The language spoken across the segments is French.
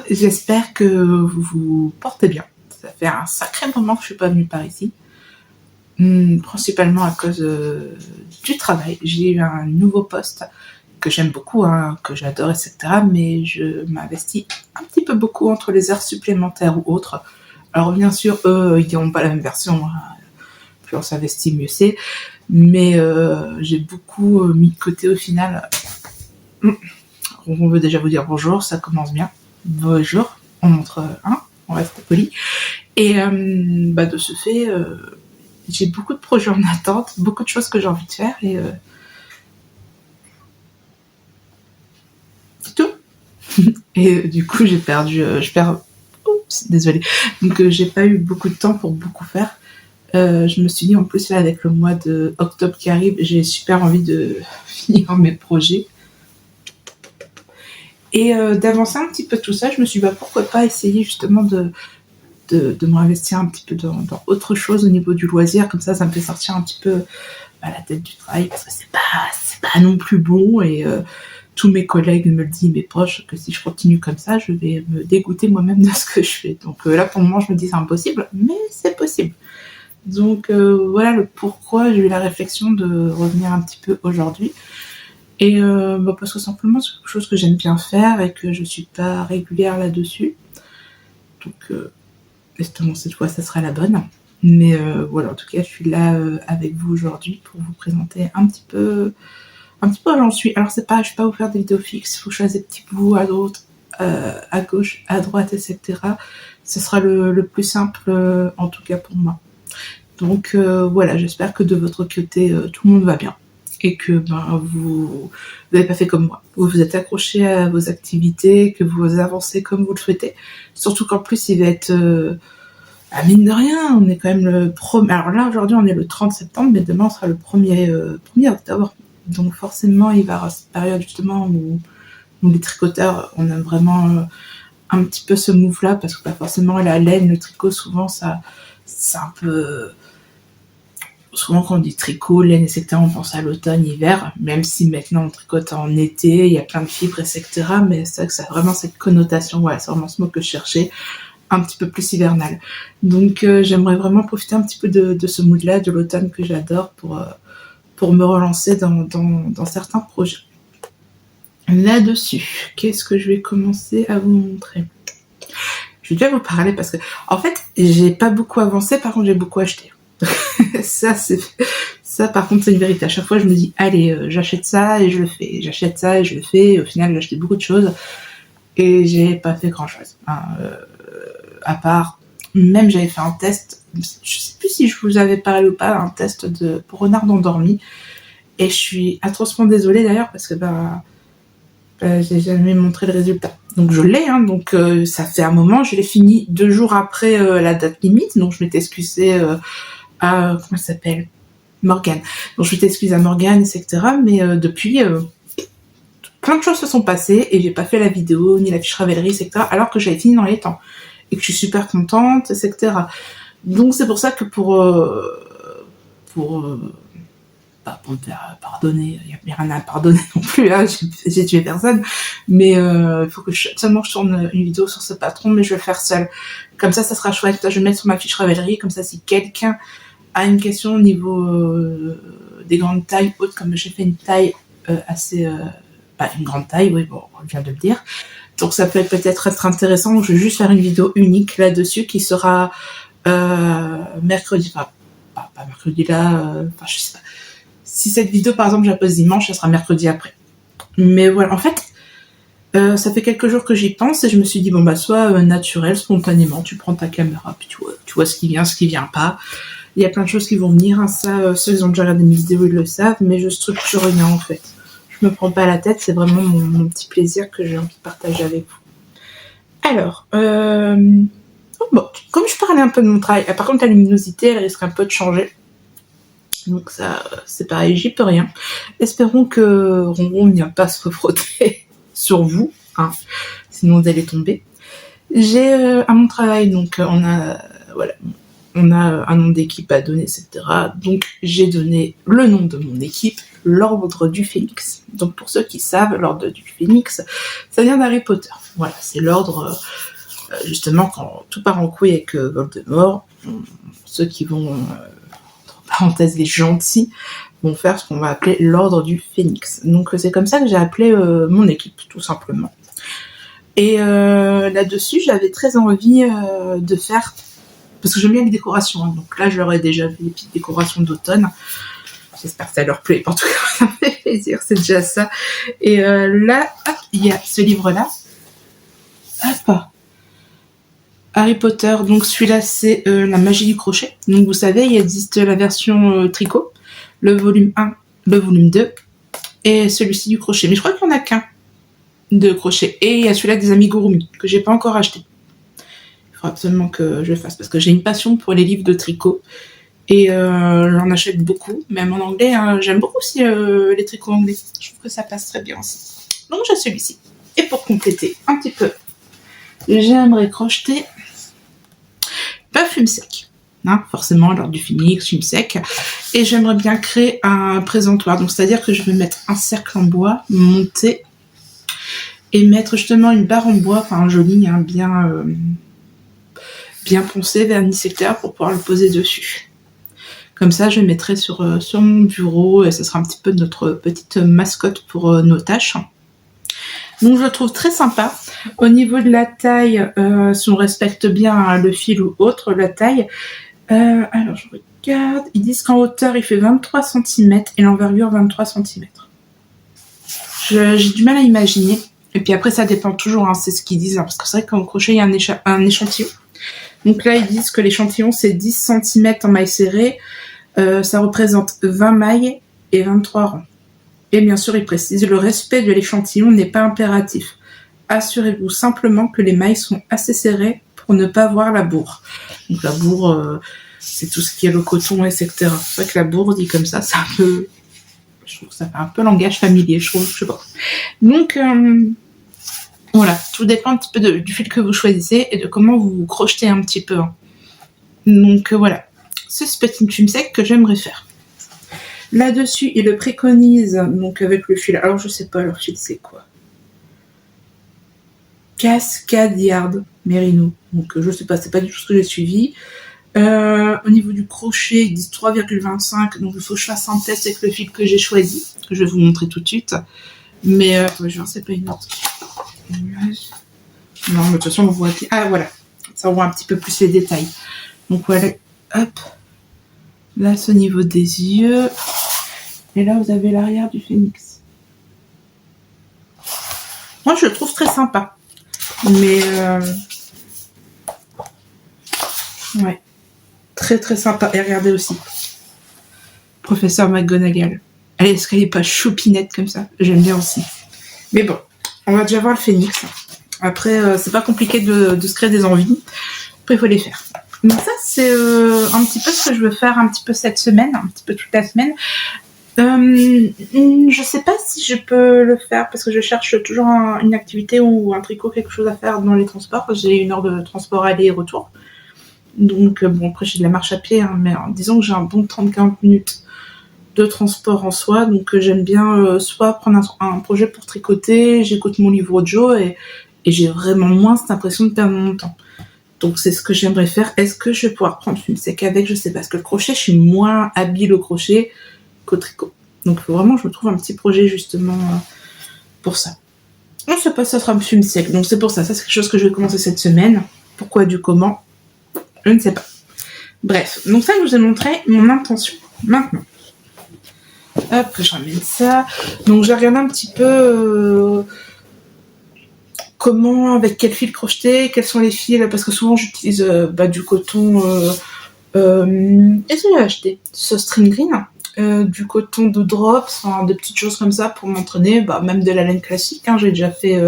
J'espère que vous vous portez bien. Ça fait un sacré moment que je suis pas venue par ici. Principalement à cause du travail. J'ai eu un nouveau poste que j'aime beaucoup, hein, que j'adore, etc. Mais je m'investis un petit peu beaucoup entre les heures supplémentaires ou autres. Alors bien sûr, eux, ils n'ont pas la même version. Hein. Plus on s'investit, mieux c'est. Mais j'ai beaucoup mis de côté au final. On veut déjà vous dire bonjour, ça commence bien. Bonjour, on montre on reste poli. Et de ce fait, j'ai beaucoup de projets en attente, beaucoup de choses que j'ai envie de faire et c'est tout. Et du coup, désolée. Donc j'ai pas eu beaucoup de temps pour beaucoup faire. Je me suis dit en plus là avec le mois de octobre qui arrive, j'ai super envie de finir mes projets. Et d'avancer un petit peu tout ça, je me suis dit pourquoi pas essayer justement de me réinvestir un petit peu dans autre chose au niveau du loisir, comme ça me fait sortir un petit peu la tête du travail, parce que c'est pas non plus bon, et tous mes collègues me le disent, mes proches, que si je continue comme ça, je vais me dégoûter moi-même de ce que je fais. Donc là pour le moment je me dis c'est impossible, mais c'est possible. Donc voilà le pourquoi j'ai eu la réflexion de revenir un petit peu aujourd'hui. Et parce que simplement c'est quelque chose que j'aime bien faire et que je suis pas régulière là-dessus. Donc espérons cette fois ça sera la bonne. Mais voilà, en tout cas je suis là avec vous aujourd'hui pour vous présenter un petit peu où j'en suis. Alors je vais pas vous faire des vidéos fixes, il faut choisir des petits bouts à droite, à gauche, à droite, etc. Ce sera le plus simple en tout cas pour moi. Donc voilà, j'espère que de votre côté tout le monde va bien. Et que vous n'avez pas fait comme moi. Vous vous êtes accroché à vos activités, que vous avancez comme vous le souhaitez. Surtout qu'en plus, il va être... mine de rien, on est quand même le 1er... Alors là, aujourd'hui, on est le 30 septembre, mais demain, on sera le 1er octobre. Donc forcément, il va y avoir cette période justement où les tricoteurs, on aime vraiment un petit peu ce move-là, parce que pas forcément la laine, le tricot, souvent, ça c'est un peu... Souvent quand on dit tricot, laine, etc., on pense à l'automne, hiver, même si maintenant on tricote en été, il y a plein de fibres, etc., mais c'est vrai que ça a vraiment cette connotation, voilà, c'est vraiment ce mot que je cherchais, un petit peu plus hivernal. Donc j'aimerais vraiment profiter un petit peu de ce mood-là, de l'automne que j'adore, pour me relancer dans certains projets. Là-dessus, qu'est-ce que je vais commencer à vous montrer ? Je vais déjà vous parler parce que, en fait, j'ai pas beaucoup avancé, par contre j'ai beaucoup acheté. Ça par contre c'est une vérité. À chaque fois je me dis allez j'achète ça et je le fais, j'achète ça et je le fais, et au final j'ai acheté beaucoup de choses et j'ai pas fait grand chose à part, même j'avais fait un test, je sais plus si je vous avais parlé ou pas, un test pour renard endormi, et je suis atrocement désolée d'ailleurs parce que j'ai jamais montré le résultat. Donc je l'ai, hein, donc ça fait un moment, je l'ai fini 2 jours après la date limite, donc je m'étais excusée à, comment elle s'appelle, Morgane. Donc je t'excuse à Morgane, etc. Mais depuis, plein de choses se sont passées et j'ai pas fait la vidéo ni la fiche Ravelry, etc. Alors que j'avais fini dans les temps et que je suis super contente, etc. Donc c'est pour ça que pour me faire pardonner, il n'y a rien à pardonner non plus, hein, j'ai tué personne, mais il faut que je tourne une vidéo sur ce patron, mais je vais le faire seule. Comme ça sera chouette. Je vais mettre sur ma fiche Ravelry, comme ça si quelqu'un a une question au niveau des grandes tailles hautes, comme j'ai fait une taille assez... une grande taille, oui, bon, on vient de le dire. Donc ça peut peut-être être intéressant. Donc, je vais juste faire une vidéo unique là-dessus qui sera mercredi. Enfin, pas mercredi là, je sais pas. Si cette vidéo, par exemple, je la pose dimanche, ça sera mercredi après. Mais voilà, en fait, ça fait quelques jours que j'y pense et je me suis dit, soit naturel, spontanément, tu prends ta caméra, puis tu vois ce qui vient pas. Il y a plein de choses qui vont venir, hein, ça, ceux qui ont déjà regardé mes vidéos, ils le savent, mais je structure rien en fait. Je me prends pas la tête, c'est vraiment mon petit plaisir que j'ai envie de partager avec vous. Alors, comme je parlais un peu de mon travail, par contre la luminosité, elle risque un peu de changer. Donc ça, c'est pareil, j'y peux rien. Espérons que Ronron ne vient pas se frotter sur vous, hein, sinon vous allez tomber. J'ai à mon travail, donc on a un nom d'équipe à donner, etc. Donc j'ai donné le nom de mon équipe, l'ordre du Phénix. Donc pour ceux qui savent, l'ordre du Phénix, ça vient d'Harry Potter. Voilà, c'est l'ordre, justement, quand tout part en couille avec Voldemort, ceux qui vont, entre parenthèses, les gentils, vont faire ce qu'on va appeler l'ordre du Phénix. Donc c'est comme ça que j'ai appelé mon équipe, tout simplement. Et là-dessus, j'avais très envie de faire, parce que j'aime bien les décorations, hein. Donc là, j'aurais déjà vu les petites décorations d'automne. J'espère que ça leur plaît. En tout cas, ça me fait plaisir, c'est déjà ça. Et là, hop, il y a ce livre-là. Hop, Harry Potter. Donc celui-là, c'est La magie du crochet. Donc vous savez, il existe la version tricot, le volume 1, le volume 2, et celui-ci du crochet. Mais je crois qu'il n'y en a qu'un de crochet. Et il y a celui-là des amigurumi, que j'ai pas encore acheté. Il faudra absolument que je le fasse, parce que j'ai une passion pour les livres de tricot. Et j'en achète beaucoup, même en anglais, hein. J'aime beaucoup aussi les tricots anglais. Je trouve que ça passe très bien aussi. Donc j'ai celui-ci. Et pour compléter un petit peu, j'aimerais crocheter un fume sec. Hein, forcément, lors du Phénix, fume sec. Et j'aimerais bien créer un présentoir. Donc c'est-à-dire que je vais mettre un cercle en bois, monter, et mettre justement une barre en bois, enfin jolie, hein, bien poncée, vernissée clair, pour pouvoir le poser dessus. Comme ça, je le mettrai sur mon bureau et ce sera un petit peu notre petite mascotte pour nos tâches. Donc, je le trouve très sympa. Au niveau de la taille, si on respecte bien le fil ou autre, la taille, alors je regarde, ils disent qu'en hauteur, il fait 23 cm et l'envergure 23 cm. J'ai du mal à imaginer. Et puis après, ça dépend toujours, hein, c'est ce qu'ils disent, hein, parce que c'est vrai qu'en crochet, il y a un échantillon. Donc là, ils disent que l'échantillon, c'est 10 cm en maille serrée. Ça représente 20 mailles et 23 rangs. Et bien sûr, ils précisent, le respect de l'échantillon n'est pas impératif. Assurez-vous simplement que les mailles sont assez serrées pour ne pas voir la bourre. Donc la bourre, c'est tout ce qui est le coton, etc. C'est vrai que la bourre, dit comme ça, c'est un peu... Je trouve que ça fait un peu langage familier, je sais pas. Donc... voilà, tout dépend un petit peu du fil que vous choisissez et de comment vous crochetez un petit peu. Hein. Donc voilà, c'est ce petit fume sec que j'aimerais faire. Là-dessus, il le préconise, donc avec le fil. Alors je sais pas, leur fil c'est quoi? Cascade Merino. Donc je sais pas, c'est pas du tout ce que j'ai suivi. Au niveau du crochet, ils disent 3,25. Donc il faut que je fasse un test avec le fil que j'ai choisi, que je vais vous montrer tout de suite. Mais je vais voir, c'est pas une autre. Non, mais de toute façon, on voit... Ah, voilà. Ça, on voit un petit peu plus les détails. Donc, voilà. Hop. Là, c'est au niveau des yeux. Et là, vous avez l'arrière du Phénix. Moi, je le trouve très sympa. Mais... ouais. Très, très sympa. Et regardez aussi. Professeur McGonagall. Est-ce qu'elle est pas choupinette comme ça? J'aime bien aussi. Mais bon. On va déjà voir le Phénix. Après, c'est pas compliqué de se créer des envies. Après, il faut les faire. Donc ça, c'est un petit peu ce que je veux faire un petit peu cette semaine, un petit peu toute la semaine. Je sais pas si je peux le faire parce que je cherche toujours une activité ou un tricot, quelque chose à faire dans les transports. J'ai 1 heure de transport aller et retour. Donc, bon, après, j'ai de la marche à pied, hein, mais disons que j'ai un bon 30-40 minutes de transport en soi, donc j'aime bien soit prendre un projet pour tricoter, j'écoute mon livre audio et j'ai vraiment moins cette impression de perdre mon temps. Donc c'est ce que j'aimerais faire. Est-ce que je vais pouvoir prendre fume sec avec? Je sais pas, parce que le crochet, je suis moins habile au crochet qu'au tricot. Donc il faut vraiment que je me trouve un petit projet justement pour ça. On sait pas si ça sera un fume sec, donc c'est pour ça. Ça, c'est quelque chose que je vais commencer cette semaine. Pourquoi, du comment, je ne sais pas. Bref, donc ça, je vous ai montré mon intention. Maintenant, hop, je ramène ça. Donc j'ai regardé un petit peu comment, avec quel fil crocheter, quels sont les fils, parce que souvent j'utilise du coton. Qu'est-ce que j'ai acheté? Ce string green, du coton de drops, enfin, des petites choses comme ça pour m'entraîner, même de la laine classique. Hein, j'ai déjà fait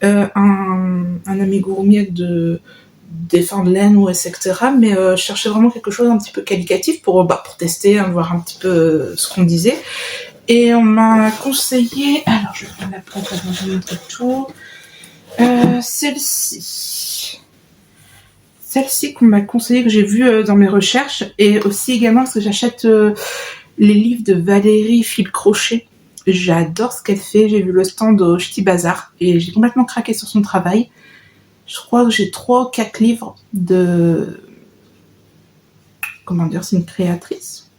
un amigurumi avec des fins de laine ou etc. Mais je cherchais vraiment quelque chose un petit peu qualitatif pour tester, hein, voir un petit peu ce qu'on disait. Et on m'a conseillé... Alors, je vais prendre la plaque avant de vous montrer tout. Celle-ci. Celle-ci qu'on m'a conseillé, que j'ai vue dans mes recherches. Et aussi également parce que j'achète les livres de Valérie Fil-Crochet. J'adore ce qu'elle fait. J'ai vu le stand au Ch'ti Bazar et j'ai complètement craqué sur son travail. Je crois que j'ai 3 ou 4 livres de... Comment dire, c'est une créatrice.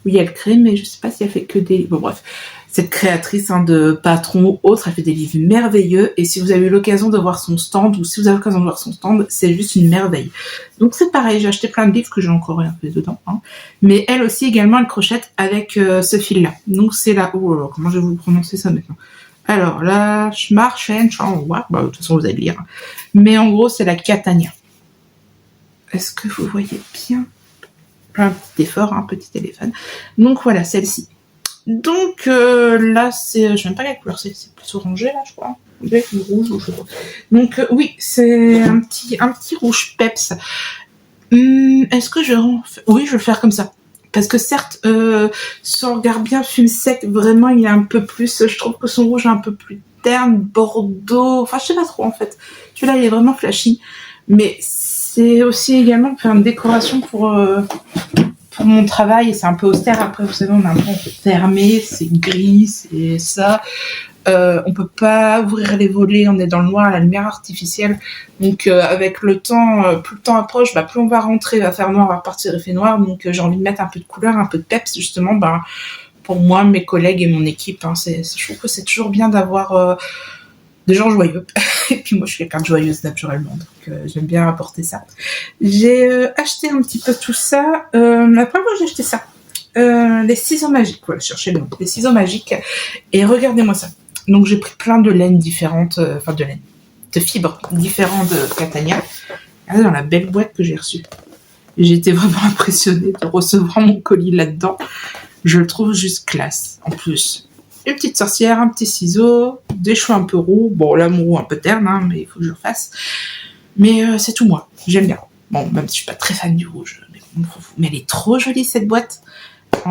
Oui, elle crée, mais je sais pas si elle fait que des... Bon, bref. Cette créatrice de Patron ou autre, elle fait des livres merveilleux. Et si vous avez eu l'occasion de voir son stand, ou si vous avez l'occasion de voir son stand, c'est juste une merveille. Donc c'est pareil, j'ai acheté plein de livres que j'ai encore un peu dedans. Hein. Mais elle aussi, également, elle crochette avec ce fil-là. Donc c'est là... Oh là là, comment je vais vous prononcer ça maintenant? Alors là, Schmarchen, bah, de toute façon vous allez lire. Mais en gros, c'est la Catania. Est-ce que vous voyez bien? Un petit effort, un petit téléphone. Donc voilà, celle-ci. Donc là, c'est... Je sais même pas quelle couleur c'est plus orangé là, je crois. Avec le rouge ou je sais pas. Donc oui, c'est un petit rouge peps. Est-ce que oui, je vais le faire comme ça. Parce que certes, si on regarde bien Fume Sec, vraiment il est un peu plus... Je trouve que son rouge est un peu plus terne, bordeaux... Enfin, je sais pas trop en fait. Celui-là, il est vraiment flashy. Mais c'est aussi également faire une décoration pour mon travail. Et c'est un peu austère. Après, vous savez, on a un peu fermé, c'est gris, c'est ça. On peut pas ouvrir les volets, on est dans le noir à la lumière artificielle. Donc avec le temps, plus le temps approche, plus on va rentrer, il va faire noir, on va repartir, il fait noir. Donc j'ai envie de mettre un peu de couleur, un peu de peps justement, pour moi, mes collègues et mon équipe. Je trouve que c'est toujours bien d'avoir des gens joyeux. Et puis moi, je suis quelqu'un de joyeuse naturellement, donc j'aime bien apporter ça. J'ai acheté un petit peu tout ça. La première fois que j'ai acheté ça, les ciseaux magiques. Voilà, cherchez le nom. Les ciseaux magiques. Et regardez-moi ça. Donc j'ai pris plein de laines différentes, de fibres différentes de Catania. Regardez dans la belle boîte que j'ai reçue. J'ai été vraiment impressionnée de recevoir mon colis là-dedans. Je le trouve juste classe. En plus, une petite sorcière, un petit ciseau, des cheveux un peu roux. Bon, là mon roux un peu terne, hein, mais il faut que je le fasse. Mais c'est tout moi. J'aime bien. Bon, même si je suis pas très fan du rouge, mais elle est trop jolie cette boîte. Je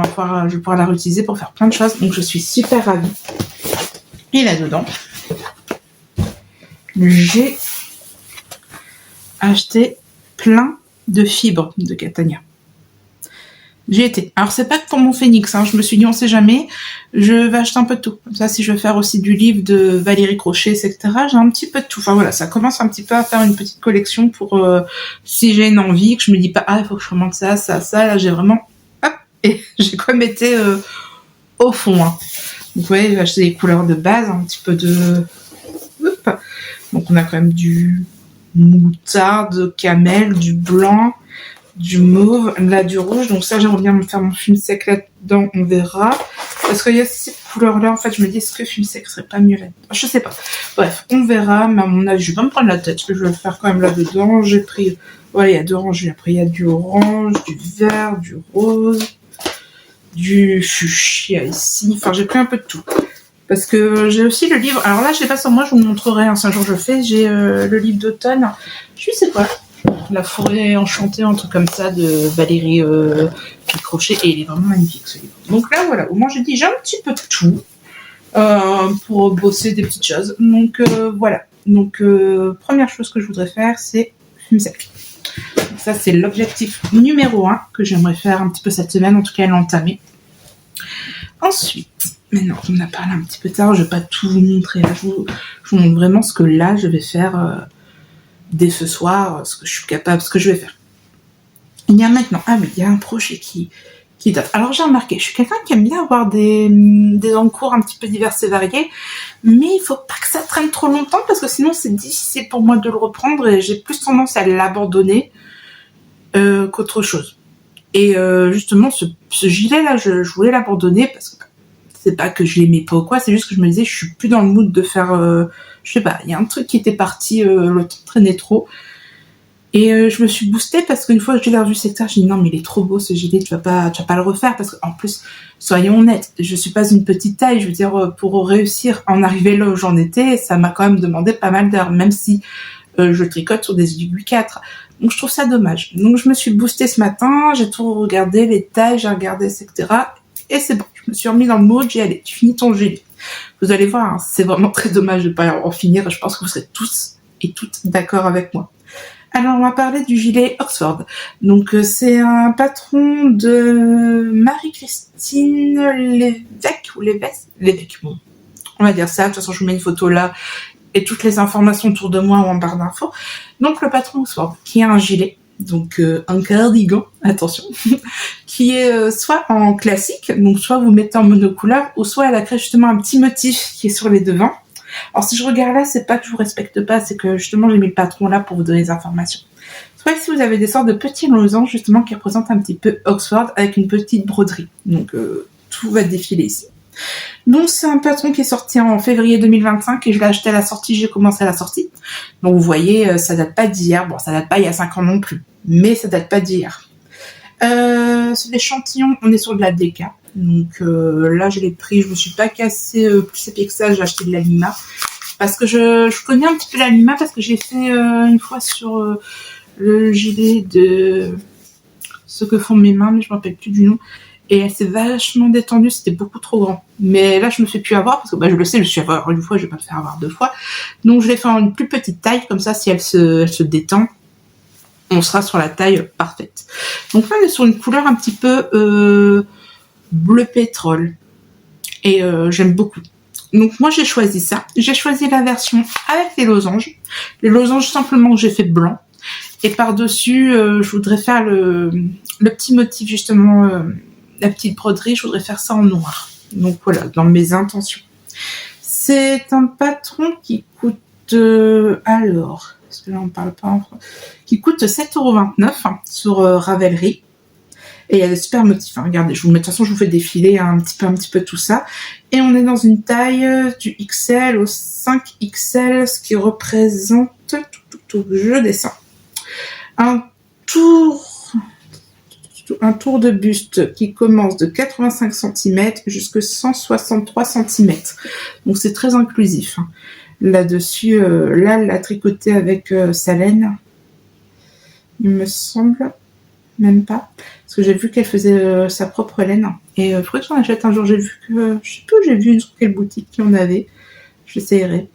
vais pouvoir la réutiliser pour faire plein de choses. Donc je suis super ravie. Et là-dedans, j'ai acheté plein de fibres de Catania. J'y étais. Alors, c'est pas que pour mon phénix, hein. Je me suis dit, on sait jamais, je vais acheter un peu de tout. Comme ça, si je veux faire aussi du livre de Valérie Crochet, etc., j'ai un petit peu de tout. Enfin, voilà, ça commence un petit peu à faire une petite collection pour, si j'ai une envie, que je me dis pas, il faut que je commande ça. Là, j'ai vraiment, hop, et j'ai quand même été au fond, hein. Donc, vous voyez, j'ai acheté des couleurs de base, un petit peu de... Hop. Donc, on a quand même du moutarde, camel, du blanc, du mauve, là, du rouge. Donc, ça, j'aimerais bien me faire mon fume sec là-dedans, on verra. Parce qu'il y a cette couleur-là, en fait, je me dis, est-ce que fume sec serait pas mieux là-dedans? Je sais pas. Bref, on verra, mais à mon avis, je vais pas me prendre la tête, parce que je vais le faire quand même là-dedans. J'ai pris... Voilà, il y a d'orange, après, il y a du orange, du vert, du rose... du fuchsia ici, enfin j'ai pris un peu de tout parce que j'ai aussi le livre, alors là je l'ai pas sur moi, je vous le montrerai si un jour je le fais, j'ai le livre d'automne, je sais pas, La forêt enchantée, un truc comme ça de Valérie Crochet, et il est vraiment magnifique ce livre. Donc là voilà, au moins j'ai dit j'ai un petit peu de tout pour bosser des petites choses, donc voilà, donc première chose que je voudrais faire c'est fume sec. Ça, c'est l'objectif numéro 1 que j'aimerais faire un petit peu cette semaine, en tout cas l'entamer. Ensuite, maintenant on a parlé un petit peu tard, je ne vais pas tout vous montrer. Là, je vous montre vraiment ce que là, je vais faire dès ce soir, ce que je suis capable, ce que je vais faire. Il y a maintenant, il y a un projet qui date. Alors j'ai remarqué, je suis quelqu'un qui aime bien avoir des encours un petit peu divers et variés, mais il ne faut pas que ça traîne trop longtemps, parce que sinon c'est difficile pour moi de le reprendre, et j'ai plus tendance à l'abandonner qu'autre chose. Et justement, ce gilet-là, je voulais l'abandonner parce que c'est pas que je l'aimais pas ou quoi, c'est juste que je me disais, je suis plus dans le mood de faire, je sais pas, il y a un truc qui était parti, le temps traînait trop. Et je me suis boostée parce qu'une fois que je l'ai revu cette heure, j'ai dit non, mais il est trop beau ce gilet, tu vas pas le refaire, parce qu'en plus, soyons honnêtes, je suis pas une petite taille, je veux dire, pour réussir à en arriver là où j'en étais, ça m'a quand même demandé pas mal d'heures, même si je tricote sur des aiguilles 4. Donc je trouve ça dommage. Donc je me suis boostée ce matin, j'ai tout regardé, les tailles, j'ai regardé, etc. Et c'est bon, je me suis remis dans le mode, j'ai dit allez, tu finis ton gilet. Vous allez voir, c'est vraiment très dommage de ne pas en finir, et je pense que vous serez tous et toutes d'accord avec moi. Alors, on va parler du gilet Oxford. Donc, c'est un patron de Marie-Christine Lévesque, ou Lévesque, bon. On va dire ça. De toute façon, je vous mets une photo là et toutes les informations autour de moi ou en barre d'infos. Donc, le patron Oxford, qui a un gilet, donc un cardigan, attention, qui est soit en classique, donc soit vous mettez en monocouleur, ou soit elle a créé justement un petit motif qui est sur les devants. Alors si je regarde là, c'est pas que je vous respecte pas, c'est que justement j'ai mis le patron là pour vous donner les informations. Soit ici vous avez des sortes de petits losanges justement qui représentent un petit peu Oxford avec une petite broderie. Donc tout va défiler ici. Donc c'est un patron qui est sorti en février 2025 et je l'ai acheté à la sortie, j'ai commencé à la sortie. Donc vous voyez, ça date pas d'hier, bon ça date pas il y a 5 ans non plus, mais ça date pas d'hier. Sur l'échantillon, on est sur de la DK. Donc là je l'ai pris, je me suis pas cassé plus épais que ça, j'ai acheté de la Lima. Parce que je connais un petit peu la Lima parce que j'ai fait une fois sur le gilet de ce que font mes mains, mais je me rappelle plus du nom. Et elle s'est vachement détendue, c'était beaucoup trop grand. Mais là, je me fais plus avoir, parce que je le sais, je me suis avoir une fois, je vais pas me faire avoir 2 fois. Donc, je l'ai fait en une plus petite taille, comme ça, si elle se détend, on sera sur la taille parfaite. Donc là, on est sur une couleur un petit peu bleu pétrole. Et j'aime beaucoup. Donc moi, j'ai choisi ça. J'ai choisi la version avec les losanges. Les losanges, simplement, j'ai fait blanc. Et par-dessus, je voudrais faire le petit motif, justement... la petite broderie, je voudrais faire ça en noir. Donc voilà, dans mes intentions. C'est un patron qui coûte... alors, parce que là on parle pas en français. Qui coûte 7,29€ sur Ravelry. Et il y a des super motifs. Hein. Regardez, je vous mets, de toute façon, je vous fais défiler un petit peu tout ça. Et on est dans une taille du XL au 5XL, ce qui représente... je descends. Un tour de buste qui commence de 85 cm jusqu'à 163 cm. Donc c'est très inclusif. Hein. Là-dessus, là, elle l'a tricoté avec sa laine. Il me semble, même pas. Parce que j'ai vu qu'elle faisait sa propre laine. Et il faudrait que j'en achète un jour. J'ai vu que, je sais plus où j'ai vu sur quelle boutique qui en avait. J'essayerai.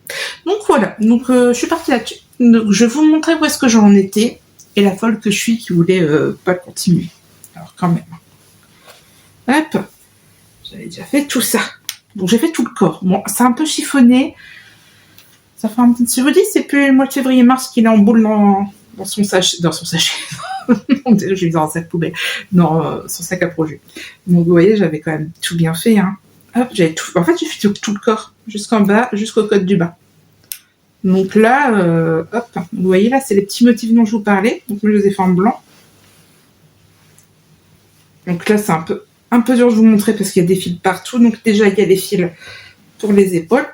Donc voilà. Donc je suis partie là-dessus. Donc, je vais vous montrer où est-ce que j'en étais. Et la folle que je suis qui voulait pas continuer. Alors quand même. Hop. J'avais déjà fait tout ça. Donc j'ai fait tout le corps. Bon, c'est un peu chiffonné. Ça fait un petit... Je vous dis, c'est plus le mois de février-mars qu'il est en boule dans son sachet. Dans son sachet. J'ai mis dans un sac poubelle. Dans son sac à projet. Donc vous voyez, j'avais quand même tout bien fait. Hein. Hop, j'avais tout... En fait, j'ai fait tout le corps. Jusqu'en bas, jusqu'au côte du bas. Donc là, hop. Vous voyez, là, c'est les petits motifs dont je vous parlais. Donc moi, je les ai fait en blanc. Donc là, c'est un peu dur de vous montrer parce qu'il y a des fils partout. Donc déjà, il y a des fils pour les épaules,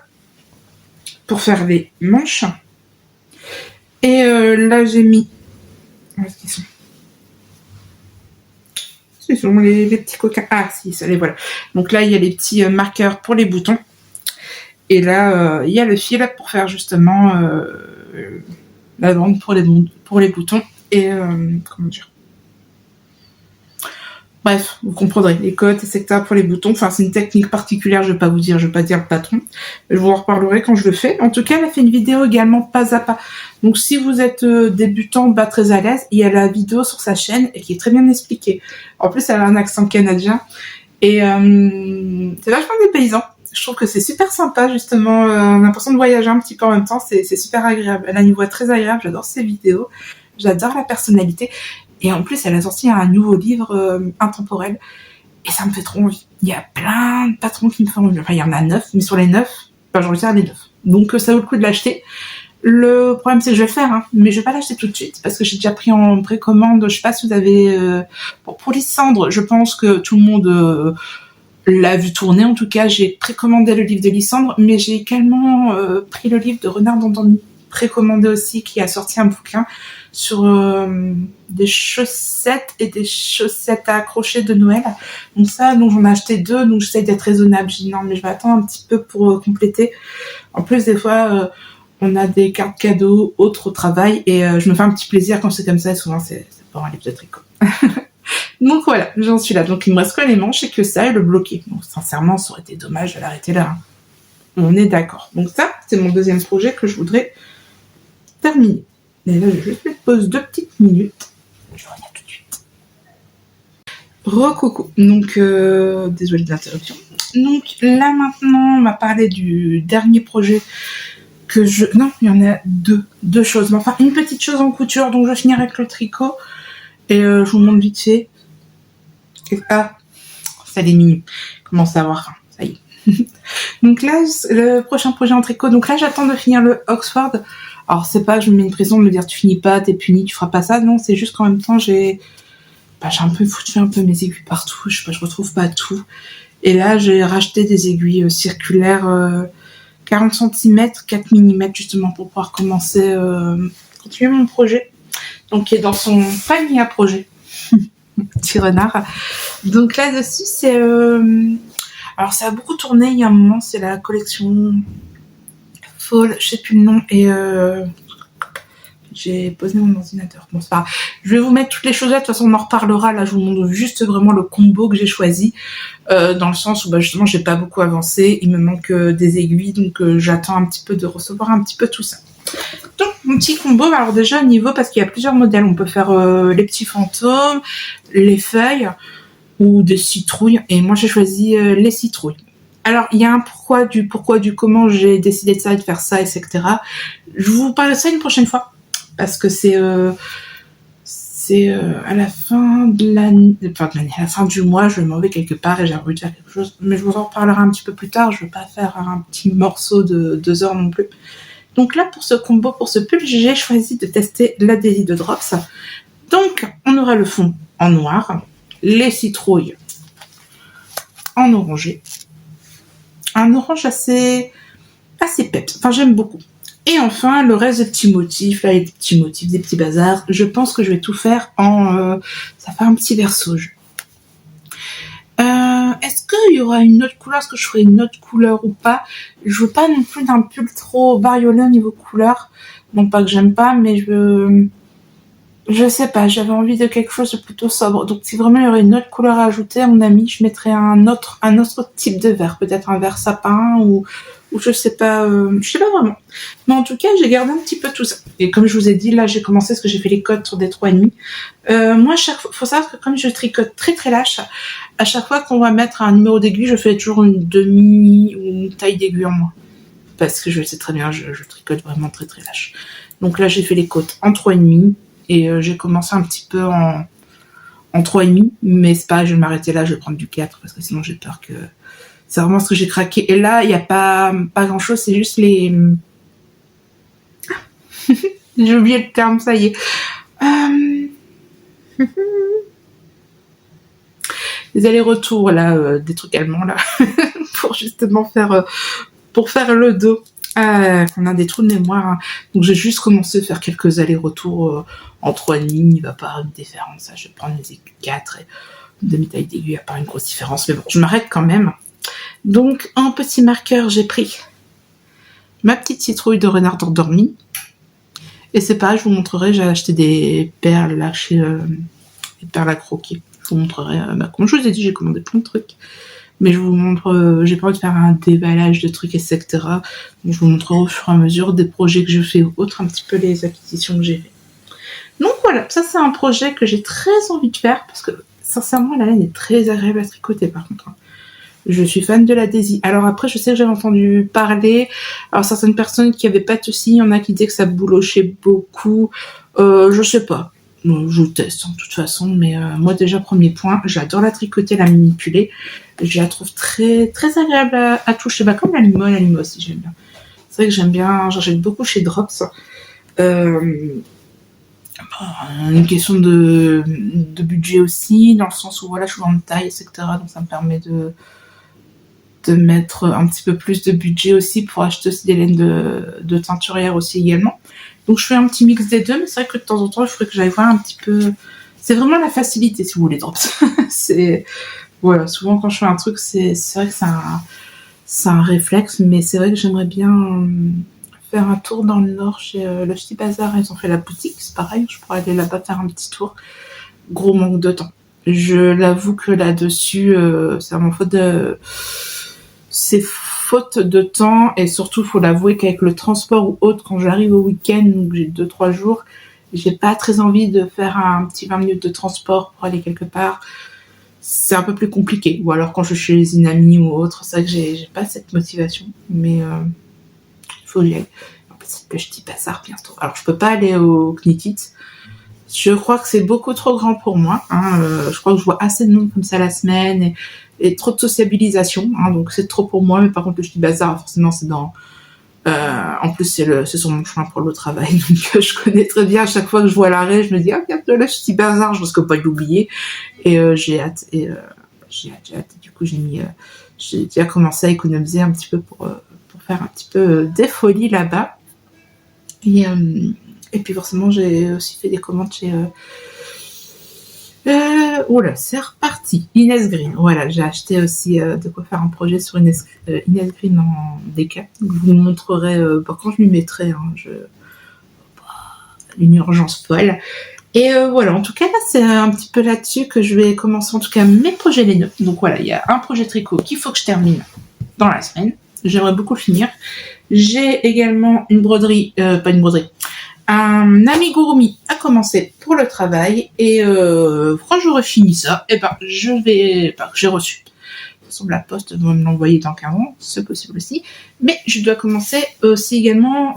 pour faire les manches. Et là, j'ai mis... Où est-ce qu'ils sont ? Ce sont les petits coquins. Ah, si, ça les voilà. Donc là, il y a les petits marqueurs pour les boutons. Et là, il y a le fil pour faire justement la bande pour les boutons. Et comment dire ? Bref, vous comprendrez, les cotes, etc. pour les boutons. Enfin, c'est une technique particulière, je vais pas dire le patron. Je vous en reparlerai quand je le fais. En tout cas, elle a fait une vidéo également pas à pas. Donc, si vous êtes débutant, pas très à l'aise, il y a la vidéo sur sa chaîne et qui est très bien expliquée. En plus, elle a un accent canadien. Et c'est vachement dépaysant. Je trouve que c'est super sympa, justement. On a l'impression de voyager un petit peu en même temps. C'est super agréable. Elle a une voix très agréable. J'adore ses vidéos. J'adore la personnalité. Et en plus, elle a sorti un nouveau livre intemporel. Et ça me fait trop envie. Il y a plein de patrons qui me font envie. Enfin, il y en a 9, mais sur les 9, j'ai envie de faire les 9. Donc, ça vaut le coup de l'acheter. Le problème, c'est que je vais le faire, hein, mais je vais pas l'acheter tout de suite parce que j'ai déjà pris en précommande. Je sais pas si vous avez... pour Lysandre, je pense que tout le monde l'a vu tourner. En tout cas, j'ai précommandé le livre de Lysandre, mais j'ai également pris le livre de Renard d'Andormi, précommandé aussi, qui a sorti un bouquin sur des chaussettes et des chaussettes à accrocher de Noël. Donc ça, donc j'en ai acheté 2, donc j'essaie d'être raisonnable. J'ai dit non, mais je vais attendre un petit peu pour compléter. En plus, des fois, on a des cartes cadeaux, autres au travail, et je me fais un petit plaisir quand c'est comme ça, et souvent c'est pour un livre de tricot. Donc voilà, j'en suis là. Donc il me reste que les manches et que ça, et le bloqué. Donc sincèrement, ça aurait été dommage de l'arrêter là. Hein. On est d'accord. Donc ça, c'est mon deuxième projet que je voudrais terminer. Et là, je vais juste mettre pause 2 petites minutes. Je reviens tout de suite. Recoucou. Donc, désolée de l'interruption. Donc là maintenant, on va parler du dernier projet que je... Non, il y en a deux choses. Mais enfin, une petite chose en couture, donc je vais finir avec le tricot. Et je vous montre vite fait. Ah, ça est mignon. Comment savoir faim, ça y est. Donc là, le prochain projet en tricot. Donc là, j'attends de finir le Oxford. Alors c'est pas, je me mets une pression de me dire tu finis pas, t'es puni, tu feras pas ça. Non, c'est juste qu'en même temps, j'ai un peu foutu un peu mes aiguilles partout. Je sais pas, je retrouve pas tout. Et là, j'ai racheté des aiguilles circulaires 40 cm, 4 mm, justement, pour pouvoir commencer, continuer mon projet. Donc, qui est dans son panier à projet. Petit renard. Donc là-dessus, c'est... alors, ça a beaucoup tourné il y a un moment. C'est la collection Fall, je sais plus le nom. Et j'ai posé mon ordinateur. Bon, c'est pas grave. Je vais vous mettre toutes les choses là. De toute façon, on en reparlera. Là, je vous montre juste vraiment le combo que j'ai choisi. Dans le sens où, justement, j'ai pas beaucoup avancé. Il me manque des aiguilles. Donc, j'attends un petit peu de recevoir un petit peu tout ça. Donc, mon petit combo, alors déjà, au niveau, parce qu'il y a plusieurs modèles. On peut faire les petits fantômes, les feuilles ou des citrouilles. Et moi, j'ai choisi les citrouilles. Alors, il y a un pourquoi du comment j'ai décidé de ça et de faire ça, etc. Je vous parle de ça une prochaine fois. Parce que c'est à la fin de l'année, à la fin du mois, je m'en vais quelque part et j'ai envie de faire quelque chose. Mais je vous en reparlerai un petit peu plus tard. Je ne veux pas faire un petit morceau de 2 heures non plus. Donc là, pour ce combo, pour ce pull, j'ai choisi de tester la Daisy de Drops. Donc, on aura le fond en noir, les citrouilles en orangé. Un orange assez peps. Enfin, j'aime beaucoup. Et enfin, le reste des petits motifs, là, des petits bazars. Je pense que je vais tout faire en... ça fait un petit versauge. Est-ce qu'il y aura une autre couleur? Est-ce que je ferai une autre couleur ou pas? Je veux pas non plus d'un pull trop bariolé au niveau couleur. Non pas que j'aime pas, mais je sais pas, j'avais envie de quelque chose de plutôt sobre. Donc si vraiment il y aurait une autre couleur à ajouter, à mon avis, je mettrais un autre type de vert. Peut-être un vert sapin ou je sais pas vraiment. Mais en tout cas, j'ai gardé un petit peu tout ça. Et comme je vous ai dit, là, j'ai commencé parce que j'ai fait les codes sur des 3,5. Moi, faut savoir que comme je tricote très très lâche, à chaque fois qu'on va mettre un numéro d'aiguille, je fais toujours une demi ou une taille d'aiguille en moins. Parce que je sais très bien, je tricote vraiment très très lâche. Donc là, j'ai fait les côtes en 3,5 et j'ai commencé un petit peu en 3,5, mais c'est pas, je vais m'arrêter là, je vais prendre du 4 parce que sinon j'ai peur que... C'est vraiment ce que j'ai craqué. Et là, il n'y a pas grand-chose, c'est juste les... J'ai oublié le terme, ça y est. Les allers-retours, là, des trucs allemands, là, pour justement faire... pour faire le dos. On a des trous de mémoire. Hein. Donc, j'ai juste commencé à faire quelques allers-retours en 3,5. Il ne va pas avoir une différence. Je vais prendre les aiguilles 4 et une demi-taille d'aiguille, à part une grosse différence. Mais bon, je m'arrête quand même. Donc, en petit marqueur, j'ai pris ma petite citrouille de renard endormi. Et c'est pareil, je vous montrerai, j'ai acheté des perles là chez des perles à croquer. Je vous montrerai, comme je vous ai dit, j'ai commandé plein de trucs. Mais je vous montre, j'ai pas envie de faire un déballage de trucs, etc. Donc, je vous montrerai au fur et à mesure des projets que je fais ou autres, un petit peu les acquisitions que j'ai fait. Donc voilà, ça c'est un projet que j'ai très envie de faire parce que sincèrement, la laine est très agréable à tricoter par contre. Je suis fan de la Daisy. Alors après, je sais que j'avais entendu parler. Alors certaines personnes qui avaient pas de soucis, il y en a qui disaient que ça boulochait beaucoup. Je sais pas. Je teste de toute façon, mais moi déjà premier point, j'adore la tricoter, la manipuler. Je la trouve très très agréable à toucher. Comme la limo aussi j'aime bien. C'est vrai que j'aime bien, j'achète beaucoup chez Drops. Une question de budget aussi, dans le sens où voilà, je suis en taille, etc. Donc ça me permet de mettre un petit peu plus de budget aussi pour acheter aussi des laines de teinturière aussi également. Donc je fais un petit mix des deux, mais c'est vrai que de temps en temps, il faudrait que j'aille voir un petit peu... C'est vraiment la facilité, si vous voulez, Drops. Voilà, souvent quand je fais un truc, c'est vrai que c'est un réflexe, mais c'est vrai que j'aimerais bien faire un tour dans le Nord chez le Petit Bazar. Ils ont fait la boutique, c'est pareil, je pourrais aller là-bas faire un petit tour. Gros manque de temps. Je l'avoue que là-dessus, c'est vraiment faute de... C'est faute de temps et surtout, faut l'avouer qu'avec le transport ou autre, quand j'arrive au week-end, donc j'ai 2-3 jours, j'ai pas très envie de faire un petit 20 minutes de transport pour aller quelque part. C'est un peu plus compliqué. Ou alors quand je suis chez une amie ou autre, c'est vrai que j'ai pas cette motivation. Mais il faut que j'y aille. En plus, c'est le Petit Bazar bientôt. Alors je peux pas aller au Knikit. Je crois que c'est beaucoup trop grand pour moi. Je crois que je vois assez de monde comme ça la semaine et trop de sociabilisation. Donc c'est trop pour moi. Mais par contre, le Petit Bazar, forcément, c'est dans... en plus, c'est sur mon chemin pour le travail. Donc je connais très bien. À chaque fois que je vois l'arrêt, je me dis, bientôt le Petit Bazar, je risque pas de l'oublier. Et j'ai hâte. J'ai hâte. Et du coup, j'ai déjà commencé à économiser un petit peu pour faire un petit peu des folies là-bas. Et puis forcément, j'ai aussi fait des commandes chez... oh là, c'est reparti. Inès Green. Voilà, j'ai acheté aussi de quoi faire un projet sur Inès Green en DK. Je vous montrerai quand je m'y mettrai. Une urgence folle. Et voilà, en tout cas, là, c'est un petit peu là-dessus que je vais commencer, en tout cas, mes projets les nœuds. Donc voilà, il y a un projet tricot qu'il faut que je termine dans la semaine. J'aimerais beaucoup le finir. J'ai également une broderie, un amigurumi à commencer pour le travail. Et quand j'aurai fini ça, j'ai reçu. De toute façon, la poste va me l'envoyer dans 15 ans, c'est possible aussi. Mais je dois commencer aussi également...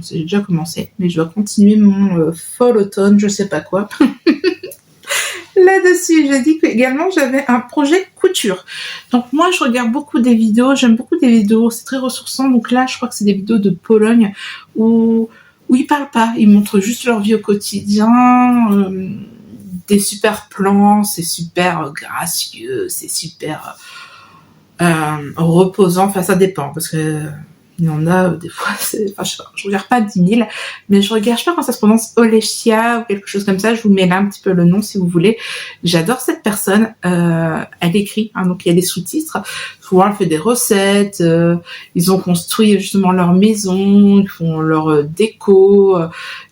j'ai déjà commencé, mais je dois continuer mon fall automne, je sais pas quoi. Là-dessus, j'ai dit qu'également j'avais un projet couture. Donc moi, je regarde beaucoup des vidéos, j'aime beaucoup des vidéos, c'est très ressourçant. Donc là, je crois que c'est des vidéos de Pologne où ils parlent pas, ils montrent juste leur vie au quotidien, des super plans, c'est super gracieux, c'est super reposant. Enfin, ça dépend parce que il y en a des fois, je sais pas, je regarde pas 10 000, mais je sais pas quand ça se prononce, Oleshia ou quelque chose comme ça. Je vous mets là un petit peu le nom si vous voulez. J'adore cette personne. Elle écrit, donc il y a des sous-titres. Souvent, elle fait des recettes. Ils ont construit justement leur maison, ils font leur déco.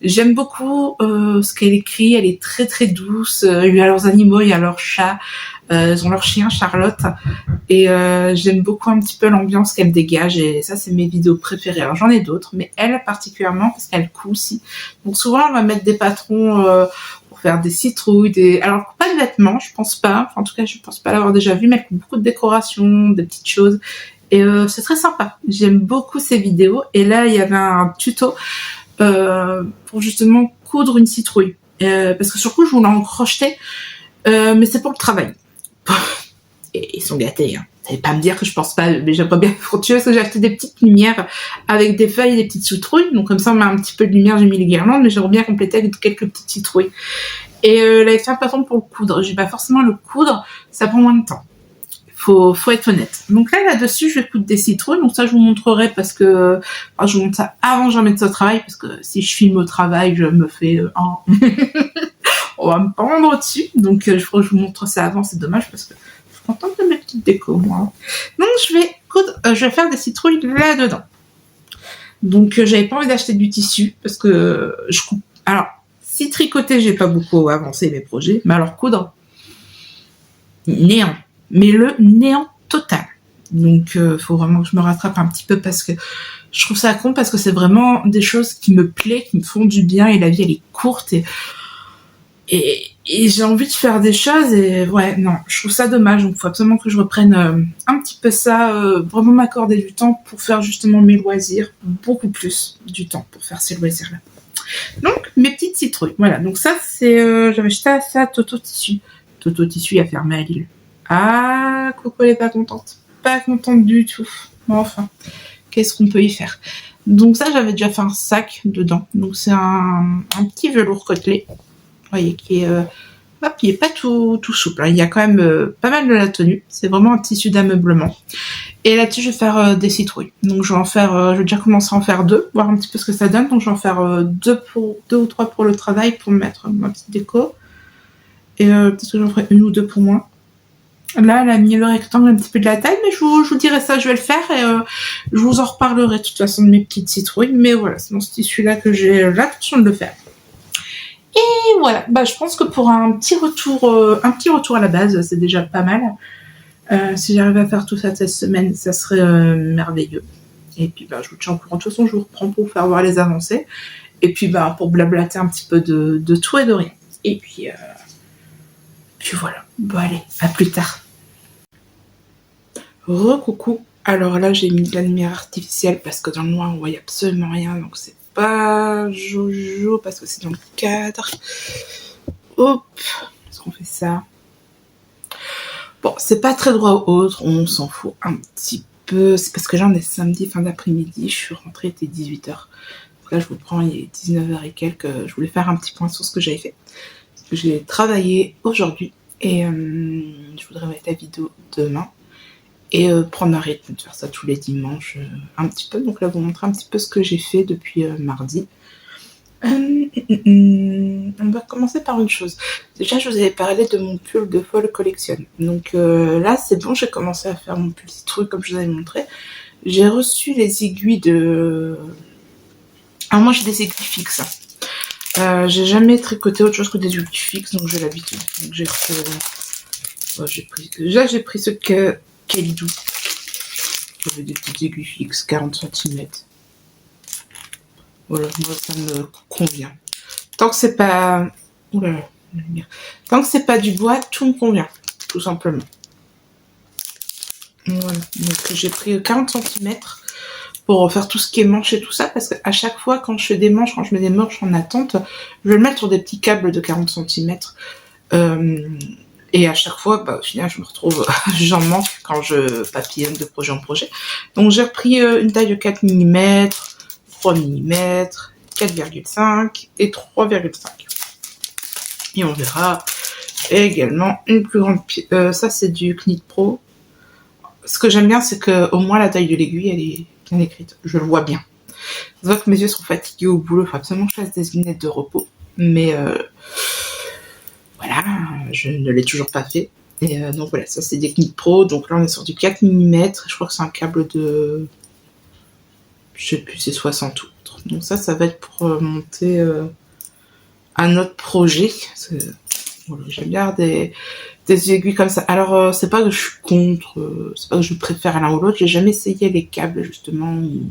J'aime beaucoup ce qu'elle écrit. Elle est très très douce. Il y a leurs animaux, il y a leurs chats. Ils ont leur chien Charlotte et j'aime beaucoup un petit peu l'ambiance qu'elle dégage et ça c'est mes vidéos préférées. Alors j'en ai d'autres mais elle particulièrement parce qu'elle coud aussi. Donc souvent elle va mettre des patrons pour faire des citrouilles, alors pas de vêtements, je pense pas. Enfin, en tout cas je pense pas l'avoir déjà vu, mais elle coud beaucoup de décorations, des petites choses et c'est très sympa. J'aime beaucoup ses vidéos et là il y avait un tuto pour justement coudre une citrouille parce que sur le coup je voulais en crocheter mais c'est pour le travail. Et ils sont gâtés, hein. Vous allez pas me dire que je pense pas, mais j'aimerais bien fructueux parce que j'ai acheté des petites lumières avec des feuilles et des petites citrouilles. Donc comme ça on met un petit peu de lumière, j'ai mis les guirlandes, mais j'aimerais bien compléter avec quelques petites citrouilles. Et elle avait fait un patron pour le coudre. J'ai pas forcément le coudre, ça prend moins de temps. Faut être honnête. Donc là-dessus, je vais coudre des citrouilles. Donc ça, je vous montrerai parce que je vous montre ça avant que j'en mette ça au travail parce que si je filme au travail, je me fais on va me pendre dessus. Donc je crois que je vous montre ça avant. C'est dommage parce que je suis contente de mes petites décos, moi. Donc je vais faire des citrouilles là-dedans. Donc j'avais pas envie d'acheter du tissu parce que je coupe. Alors si tricoter, j'ai pas beaucoup avancé mes projets, mais alors coudre, néant. Mais le néant total. Donc faut vraiment que je me rattrape un petit peu parce que je trouve ça con parce que c'est vraiment des choses qui me plaisent, qui me font du bien et la vie elle est courte et j'ai envie de faire des choses et ouais non, je trouve ça dommage. Donc faut absolument que je reprenne un petit peu ça, vraiment m'accorder du temps pour faire justement mes loisirs, beaucoup plus du temps pour faire ces loisirs là. Donc mes petites citrouilles, voilà. Donc ça c'est j'avais acheté ça à Toto Tissu. Toto Tissu a fermé à Lille. Ah, Coco, elle est pas contente. Pas contente du tout. Enfin, qu'est-ce qu'on peut y faire? Donc ça, j'avais déjà fait un sac dedans. Donc c'est un petit velours côtelé. Vous voyez, qui est pas tout souple. Hein. Il y a quand même pas mal de la tenue. C'est vraiment un tissu d'ameublement. Et là-dessus, je vais faire des citrouilles. Donc je vais déjà commencer à en faire 2, voir un petit peu ce que ça donne. Donc je vais en faire 2 ou 3 pour le travail, pour mettre ma petite déco. Et peut-être que j'en ferai 1 ou 2 pour moi. Là, elle a mis le rectangle un petit peu de la taille, mais je vous dirai ça, je vais le faire et je vous en reparlerai de toute façon de mes petites citrouilles. Mais voilà, c'est dans ce tissu-là que j'ai l'intention de le faire. Et voilà, je pense que pour un petit retour à la base, c'est déjà pas mal. Si j'arrive à faire tout ça cette semaine, ça serait merveilleux. Et puis je vous tiens au courant. De toute façon, je vous reprends pour vous faire voir les avancées. Et puis bah, pour blablater un petit peu de tout et de rien. Et puis voilà. Bon allez, à plus tard. Recoucou. Alors là, j'ai mis de la lumière artificielle parce que dans le noir, on voit absolument rien. Donc c'est pas jojo parce que c'est dans le cadre. Hop. Est-ce qu'on fait ça? Bon, c'est pas très droit ou autre. On s'en fout un petit peu. C'est parce que là, on est samedi, fin d'après-midi. Je suis rentrée, il était 18h. Donc là, je vous prends, il est 19h et quelques. Je voulais faire un petit point sur ce que j'avais fait. Parce que j'ai travaillé aujourd'hui. Et je voudrais mettre la vidéo demain. Et prendre un rythme de faire ça tous les dimanches un petit peu. Donc là, vous montrer un petit peu ce que j'ai fait depuis mardi. On va commencer par une chose. Déjà, je vous avais parlé de mon pull de Fall Collection. Donc là, c'est bon, j'ai commencé à faire mon petit truc comme je vous avais montré. J'ai reçu les aiguilles de... Alors moi, j'ai des aiguilles fixes. J'ai jamais tricoté autre chose que des aiguilles fixes, donc j'ai l'habitude. Donc j'ai pris... Déjà, j'ai pris ce que Kelidou. J'avais des petites aiguilles fixes, 40 cm. Voilà, moi ça me convient. Tant que c'est pas... Oula, tant que c'est pas du bois, tout me convient, tout simplement. Voilà, donc j'ai pris 40 cm pour faire tout ce qui est manche et tout ça, parce qu'à chaque fois quand je fais des manches, quand je mets des manches en attente, je vais le mettre sur des petits câbles de 40 cm. Et à chaque fois, bah, au final, je me retrouve, j'en manque quand je papillonne de projet en projet. Donc j'ai repris une taille de 4 mm, 3 mm, 4,5 et 3,5. Et on verra également une plus grande pièce. Ça, c'est du Knit Pro. Ce que j'aime bien, c'est que au moins la taille de l'aiguille, elle est bien écrite. Je le vois bien. Je vois que mes yeux sont fatigués au boulot. Il faut absolument que je fasse des lunettes de repos. Mais voilà, je ne l'ai toujours pas fait. Et donc voilà, ça c'est des Knit Pro. Donc là, on est sur du 4 mm. Je crois que c'est un câble de... Je sais plus, c'est 60 ou autre. Donc ça va être pour monter un autre projet. Voilà, j'aime bien des aiguilles comme ça. Alors, c'est pas que je suis contre, c'est pas que je préfère l'un ou l'autre. J'ai jamais essayé les câbles, justement, où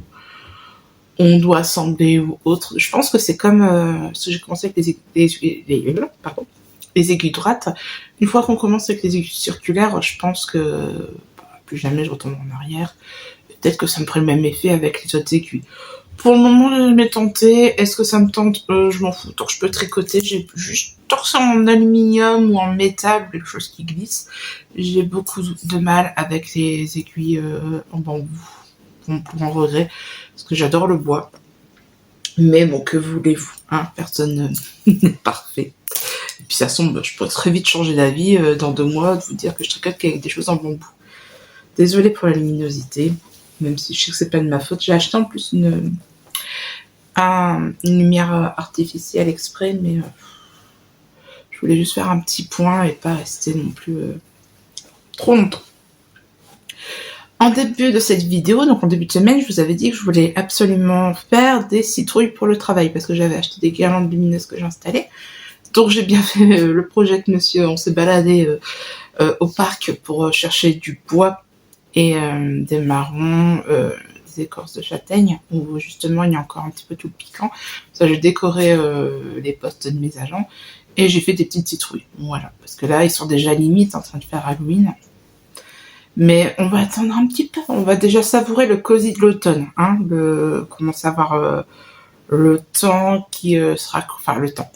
on doit assembler ou autre. Je pense que c'est comme ce que j'ai commencé avec les aiguilles droites. Une fois qu'on commence avec les aiguilles circulaires, je pense que plus jamais je retourne en arrière. Peut-être que ça me ferait le même effet avec les autres aiguilles. Pour le moment, je l'ai tenté. Est-ce que ça me tente? Je m'en fous. Tant que je peux tricoter, j'ai juste... Tant que c'est en aluminium ou en métal, quelque chose qui glisse, j'ai beaucoup de mal avec les aiguilles en bambou. Pour en regret, parce que j'adore le bois. Mais bon, que voulez-vous, hein? Personne n'est parfait. Et puis ça semble, je pourrais très vite changer d'avis dans 2 mois, de vous dire que je tricote qu'avec des choses en bambou. Désolée pour la luminosité, même si je sais que c'est pas de ma faute. J'ai acheté en plus une lumière artificielle exprès, mais je voulais juste faire un petit point et pas rester non plus trop longtemps. En début de cette vidéo, donc en début de semaine, je vous avais dit que je voulais absolument faire des citrouilles pour le travail parce que j'avais acheté des guirlandes lumineuses que j'installais. Donc j'ai bien fait le projet avec monsieur. On s'est baladé au parc pour chercher du bois et des marrons, des écorces de châtaigne où justement il y a encore un petit peu tout le piquant. Ça, j'ai décoré les postes de mes agents et j'ai fait des petites citrouilles. Voilà, parce que là ils sont déjà limite en train de faire Halloween. Mais on va attendre un petit peu. On va déjà savourer le cosy de l'automne, hein. Commencer à avoir le temps qui sera, enfin le temps.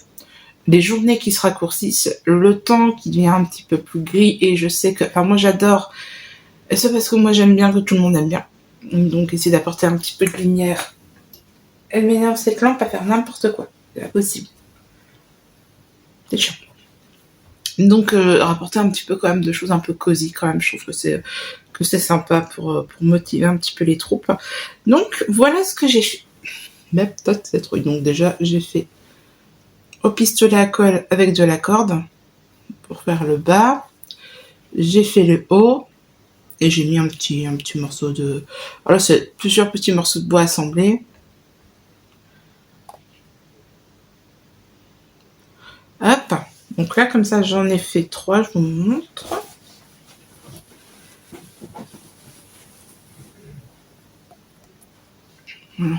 Les journées qui se raccourcissent, le temps qui devient un petit peu plus gris et je sais que, enfin moi j'adore. Et c'est parce que moi j'aime bien que tout le monde aime bien. Donc essayer d'apporter un petit peu de lumière. Elle m'énerve cette lampe à faire n'importe quoi. C'est pas possible. C'est chiant. Donc rapporter un petit peu quand même de choses un peu cosy quand même. Je trouve que c'est sympa pour motiver un petit peu les troupes. Donc voilà ce que j'ai fait. Mais peut-être cette trouille. Donc déjà j'ai fait au pistolet à colle avec de la corde pour faire le bas. J'ai fait le haut. Et j'ai mis un petit morceau de... Alors là, c'est plusieurs petits morceaux de bois assemblés. Hop. Donc là, comme ça, j'en ai fait 3. Je vous montre. Voilà.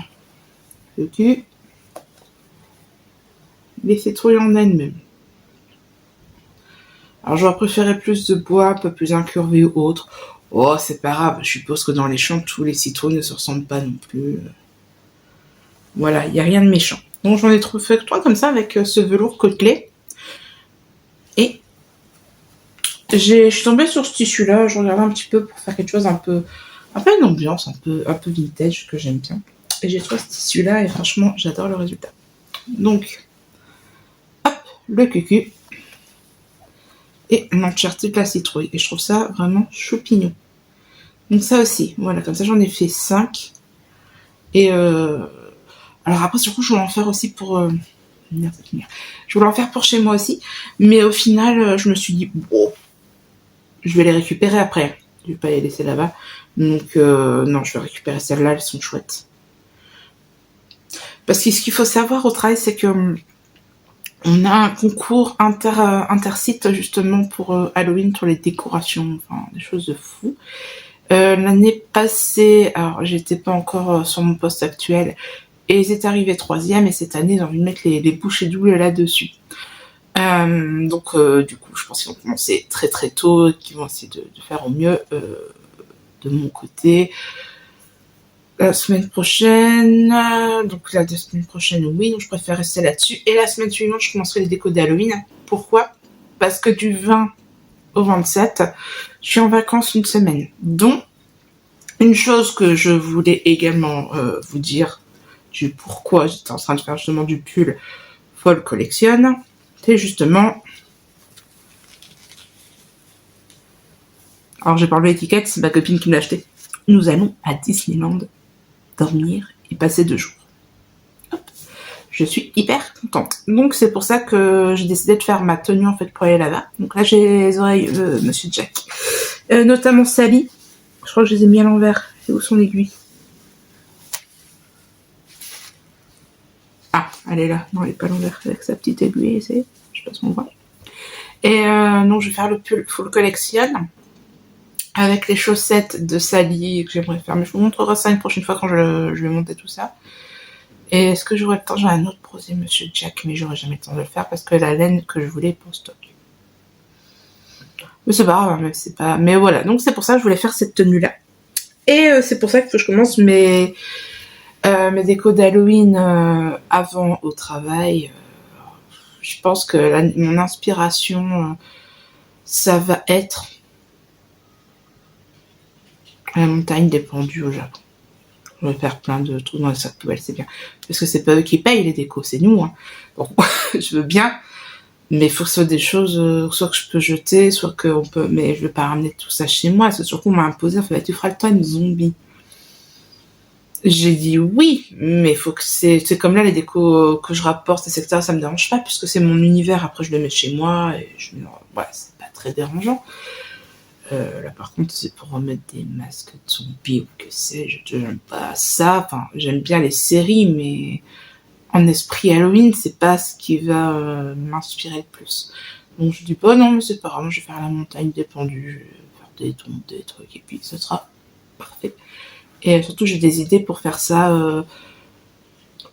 Ok. les citrouilles en elles-mêmes. Alors j'aurais préféré plus de bois, un peu plus incurvé ou autre. Oh, c'est pas grave, je suppose que dans les champs, tous les citrouilles ne se ressemblent pas non plus. Voilà, il n'y a rien de méchant. Donc j'en ai trouvé 3 comme ça avec ce velours côtelé. Et je suis tombée sur ce tissu-là, je regardais un petit peu pour faire quelque chose un peu une ambiance, un peu vintage que j'aime bien. Et j'ai trouvé ce tissu-là et franchement, j'adore le résultat. Donc, hop, le cucu. Et l'entièreté de la citrouille. Et je trouve ça vraiment choupignon. Donc ça aussi, voilà, comme ça j'en ai fait 5. Et alors après, surtout, je voulais en faire aussi pour... Je voulais en faire pour chez moi aussi. Mais au final, je me suis dit, bon, je vais les récupérer après. Je vais pas les laisser là-bas. Donc non, je vais récupérer celles-là, elles sont chouettes. Parce que ce qu'il faut savoir au travail, c'est que on a un concours intersites justement pour Halloween, pour les décorations, enfin des choses de fou. L'année passée, alors j'étais pas encore sur mon poste actuel, et ils étaient arrivés 3e, et cette année ils ont envie de mettre les bouchées doubles là-dessus. Donc du coup, je pense qu'ils vont commencer très très tôt, qu'ils vont essayer de faire au mieux de mon côté. La semaine prochaine, donc la semaine prochaine, oui, donc je préfère rester là-dessus. Et la semaine suivante, je commencerai les décos d'Halloween. Pourquoi ? Parce que du 20 au 27, je suis en vacances une semaine. Donc, une chose que je voulais également vous dire, du pourquoi j'étais en train de faire justement du pull Fall Collection, c'est justement... Alors, j'ai pas enlevé l'étiquette, c'est ma copine qui me l'a acheté. Nous allons à Disneyland dormir et passer 2 jours. Hop. Je suis hyper contente. Donc c'est pour ça que j'ai décidé de faire ma tenue en fait pour aller là-bas. Donc là j'ai les oreilles Monsieur Jack. Notamment Sally. Je crois que je les ai mis à l'envers. C'est où son aiguille ? Ah, elle est là. Non, elle est pas à l'envers. Avec sa petite aiguille, je sais pas si on voit. Et non, je vais faire le pull Full Collection avec les chaussettes de Sally que j'aimerais faire. Mais je vous montrerai ça une prochaine fois quand je vais monter tout ça. Et est-ce que j'aurai le temps ? J'ai un autre projet Monsieur Jack, mais j'aurai jamais le temps de le faire parce que la laine que je voulais est pour stock. Mais c'est pas grave, mais c'est pas... Mais voilà, donc c'est pour ça que je voulais faire cette tenue-là. Et c'est pour ça qu'il faut que je commence mes décos d'Halloween avant au travail. Je pense que mon inspiration, ça va être la montagne des pendus au Japon. Je vais faire plein de trucs dans les sacs poubelles, c'est bien. Parce que c'est pas eux qui payent les décos, c'est nous. Hein. Bon, je veux bien, mais il faut que ce soit des choses, soit que je peux jeter, soit qu'on peut... Mais je veux pas ramener tout ça chez moi, c'est surtout qu'on m'a imposé, enfin, tu feras le time zombie. J'ai dit oui, mais il faut que c'est comme là, les décos que je rapporte, etc., ça me dérange pas, puisque c'est mon univers, après je le mets chez moi, et ouais, c'est pas très dérangeant. Là par contre c'est pour remettre des masques de zombies ou que sais-je, j'aime pas ça, enfin j'aime bien les séries mais en esprit Halloween c'est pas ce qui va m'inspirer le plus. Donc je dis pas non mais c'est pas grave, je vais faire la montagne des pendus, je vais faire des tons, des trucs et puis ce sera parfait. Et surtout j'ai des idées pour faire ça,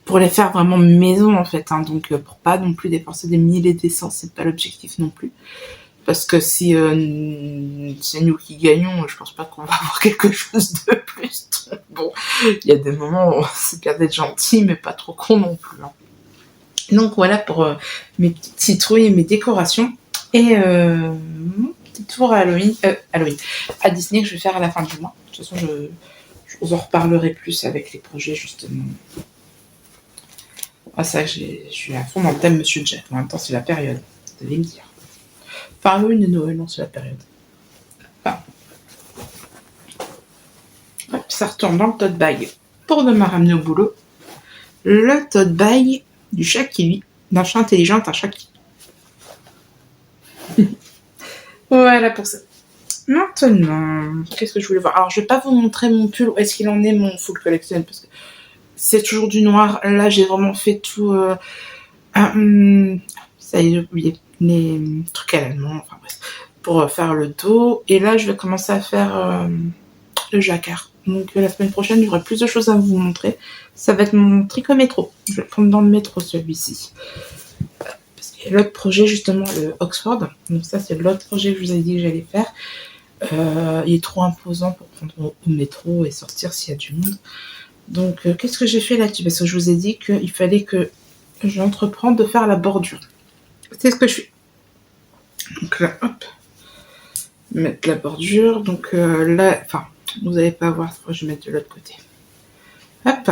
pour les faire vraiment maison en fait, hein, donc pour pas non plus dépenser des milliers et des cents, c'est pas l'objectif non plus. Parce que si c'est nous qui gagnons, je pense pas qu'on va avoir quelque chose de plus. Donc, bon, il y a des moments où c'est bien d'être gentil, mais pas trop con non plus. Hein. Donc voilà pour mes petites citrouilles et mes décorations. Et mon petit tour à Halloween, à Disney que je vais faire à la fin du mois. De toute façon, je vous en reparlerai plus avec les projets justement. Ah ça, je suis à fond dans le thème Monsieur Jack. En même temps, c'est la période. Vous devez me dire. Enfin, Halloween et Noël, non, c'est la période. Enfin. Hop, ça retourne dans le tote bag pour demain ramener au boulot. Le tote bag du chat kiwi. D'un chat intelligent, un chat kiwi. Voilà pour ça. Maintenant, qu'est-ce que je voulais voir ? Alors, je vais pas vous montrer mon pull. Où est-ce qu'il en est, mon full collection ? Parce que c'est toujours du noir. Là, j'ai vraiment fait tout... ça y est, j'ai oublié. Les trucs à l'allemand, enfin bref, pour faire le dos. Et là, je vais commencer à faire le jacquard. Donc la semaine prochaine, j'aurai plus de choses à vous montrer. Ça va être mon tricot métro. Je vais le prendre dans le métro, celui-ci. parce qu'il y a l'autre projet justement, le Oxford. Donc ça c'est l'autre projet que je vous ai dit que j'allais faire. Il est trop imposant pour prendre au métro et sortir s'il y a du monde. Donc qu'est-ce que j'ai fait là-dessus? Parce que je vous ai dit qu'il fallait que j'entreprenne de faire la bordure. C'est ce que je fais. Donc là, hop, mettre la bordure. Donc là, enfin, vous n'allez pas voir, je vais mettre de l'autre côté. Hop,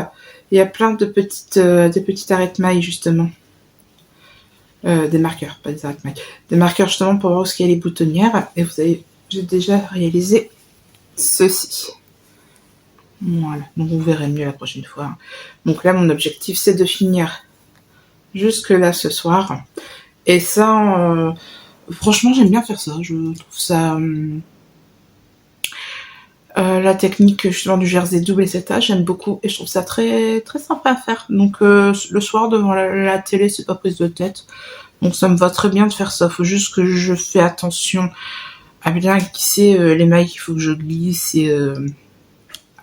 il y a plein de petites arrêtes-mailles justement. Des marqueurs, pas des arrêtes-mailles. Des marqueurs justement pour voir où il y a les boutonnières. Et vous avez, j'ai déjà réalisé ceci. Voilà, donc vous verrez mieux la prochaine fois. Donc là, mon objectif, c'est de finir jusque là ce soir. Et ça, franchement, j'aime bien faire ça. Je trouve ça... la technique justement du jersey double et etc, j'aime beaucoup. Et je trouve ça très, très sympa à faire. Donc le soir, devant la télé, c'est pas prise de tête. Donc ça me va très bien de faire ça. Faut juste que je fais attention à bien glisser les mailles qu'il faut que je glisse et...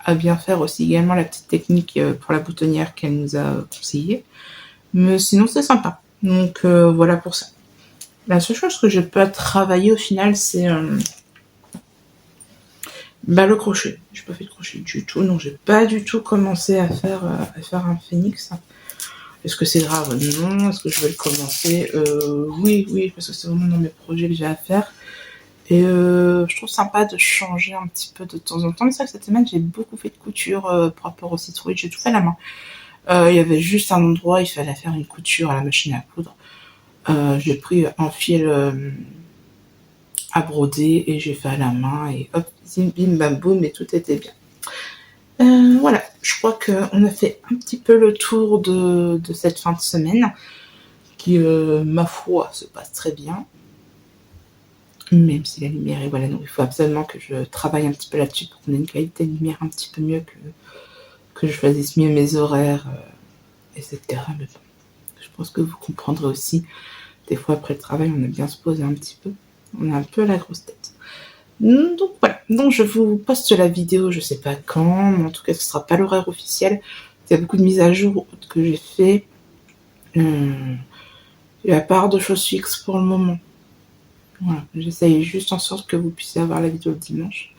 à bien faire aussi également la petite technique pour la boutonnière qu'elle nous a conseillé. Mais sinon, c'est sympa. Donc, voilà pour ça. La seule chose que je peux travailler au final, c'est le crochet. J'ai pas fait de crochet du tout. Non, j'ai pas du tout commencé à faire un phénix. Est-ce que c'est grave? Non. Est-ce que je vais le commencer? Oui, parce que c'est vraiment dans mes projets que j'ai à faire. Et je trouve sympa de changer un petit peu de temps en temps. Mais c'est vrai que cette semaine, j'ai beaucoup fait de couture par rapport au citrouille. J'ai tout fait à la main. Il y avait juste un endroit, il fallait faire une couture à la machine à coudre. J'ai pris un fil à broder et j'ai fait à la main. Et hop, zim, bim, bam, boum, et tout était bien. Voilà, je crois qu'on a fait un petit peu le tour de cette fin de semaine. Qui, ma foi, se passe très bien. Même si la lumière est voilà, donc il faut absolument que je travaille un petit peu là-dessus pour qu'on ait une qualité de lumière un petit peu mieux, que je choisisse mieux mes horaires, etc. Mais bon, je pense que vous comprendrez aussi. Des fois après le travail, on aime bien se poser un petit peu. On a un peu la grosse tête. Donc voilà, donc je vous poste la vidéo, je sais pas quand, mais en tout cas ce sera pas l'horaire officiel. Il y a beaucoup de mises à jour que j'ai fait. Il y a pas de choses fixes pour le moment. Voilà, j'essaye juste en sorte que vous puissiez avoir la vidéo le dimanche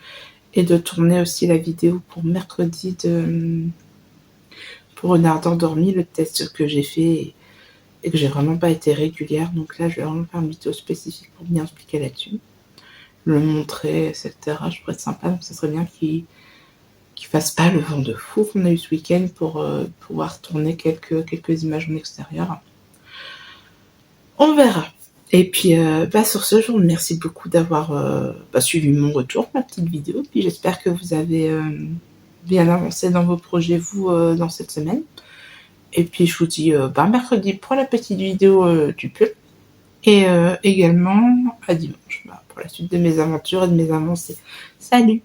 et de tourner aussi la vidéo pour mercredi pour une ardeur dormie, le test que j'ai fait et que j'ai vraiment pas été régulière. Donc là, je vais vraiment faire une vidéo spécifique pour bien expliquer là-dessus, le montrer, etc. Je pourrais être sympa, donc ça serait bien qu'il fasse pas le vent de fou qu'on a eu ce week-end pour pouvoir tourner quelques images en extérieur. On verra. Et puis, sur ce, je vous remercie beaucoup d'avoir suivi mon retour, ma petite vidéo. Puis j'espère que vous avez bien avancé dans vos projets, vous, dans cette semaine. Et puis, je vous dis mercredi pour la petite vidéo du pull. Et également à dimanche pour la suite de mes aventures et de mes avancées. Salut!